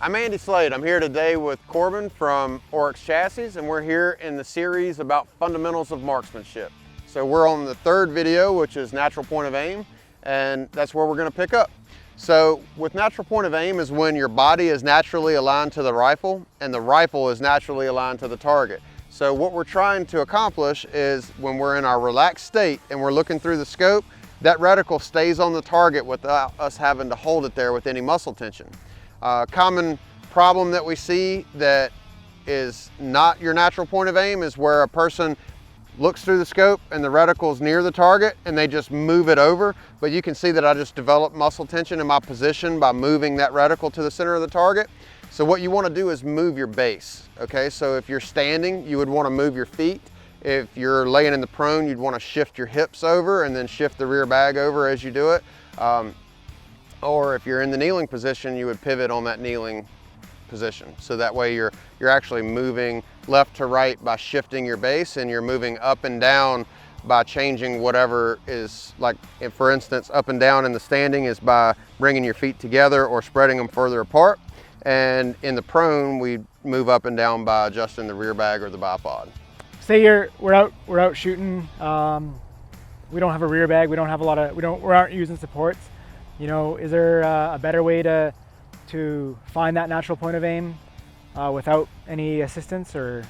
I'm Andy Slade. I'm here today with Corbin from Oryx Chassis, and we're here in the series about fundamentals of marksmanship. So we're on the third video, which is natural point of aim, and that's where we're going to pick up. So with natural point of aim is when your body is naturally aligned to the rifle and the rifle is naturally aligned to the target. So what we're trying to accomplish is when we're in our relaxed state and we're looking through the scope, that reticle stays on the target without us having to hold it there with any muscle tension. Common problem that we see that is not your natural point of aim is where a person looks through the scope and the reticle's near the target and they just move it over. But you can see that I just developed muscle tension in my position by moving that reticle to the center of the target. So what you want to do is move your base, okay? So if you're standing, you would want to move your feet. If you're laying in the prone, you'd want to shift your hips over and then shift the rear bag over as you do it. Or if you're in the kneeling position, you would pivot on that kneeling position. So that way you're actually moving left to right by shifting your base, and you're moving up and down by changing whatever is, like for instance, up and down in the standing is by bringing your feet together or spreading them further apart. And in the prone, we move up and down by adjusting the rear bag or the bipod. Say we're out shooting. We don't have a rear bag. We don't have a lot of. We aren't using supports. You know, is there a better way to find that natural point of aim without any assistance? Or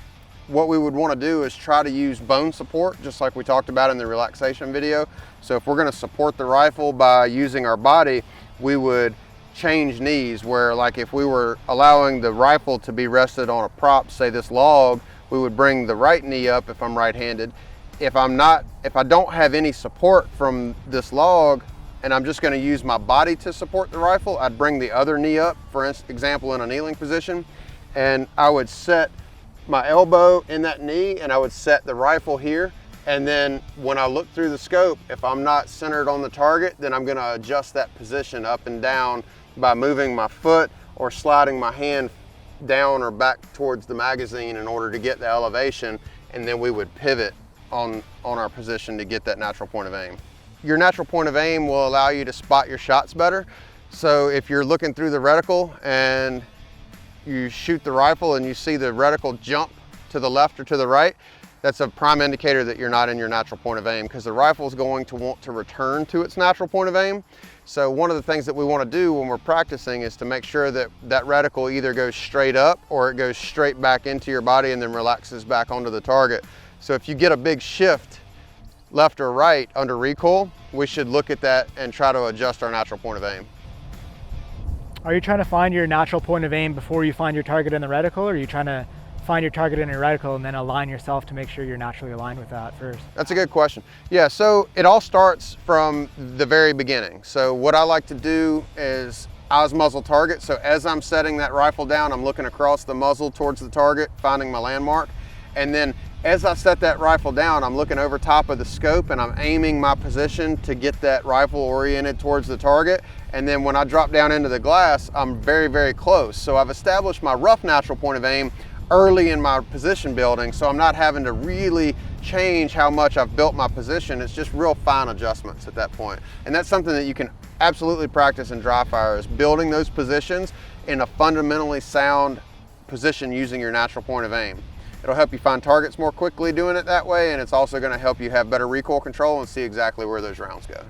what we would want to do is try to use bone support, just like we talked about in the relaxation video. So if we're going to support the rifle by using our body, we would change knees, where like if we were allowing the rifle to be rested on a prop, say this log, we would bring the right knee up if I'm right-handed. If I don't have any support from this log and I'm just going to use my body to support the rifle, I'd bring the other knee up, for example, in a kneeling position, and I would set my elbow in that knee and I would set the rifle here. And then when I look through the scope, if I'm not centered on the target, then I'm going to adjust that position up and down by moving my foot or sliding my hand down or back towards the magazine in order to get the elevation, and then we would pivot on our position to get that natural point of aim. Your natural point of aim will allow you to spot your shots better. So if you're looking through the reticle and you shoot the rifle and you see the reticle jump to the left or to the right, that's a prime indicator that you're not in your natural point of aim, because the rifle is going to want to return to its natural point of aim. So one of the things that we want to do when we're practicing is to make sure that that reticle either goes straight up or it goes straight back into your body and then relaxes back onto the target. So if you get a big shift left or right under recoil, we should look at that and try to adjust our natural point of aim. are you trying to find your natural point of aim before you find your target in the reticle, or are you trying to find your target in your reticle and then align yourself to make sure you're naturally aligned with that first? That's a good question. Yeah, so it all starts from the very beginning. So what I like to do is eyes muzzle target. So as I'm setting that rifle down, I'm looking across the muzzle towards the target, finding my landmark. And then as I set that rifle down, I'm looking over top of the scope and I'm aiming my position to get that rifle oriented towards the target. And then when I drop down into the glass, I'm very, very close. So I've established my rough natural point of aim early in my position building, so I'm not having to really change how much I've built my position. It's just real fine adjustments at that point. And that's something that you can absolutely practice in dry fire, is building those positions in a fundamentally sound position using your natural point of aim. It'll help you find targets more quickly doing it that way, and it's also going to help you have better recoil control and see exactly where those rounds go.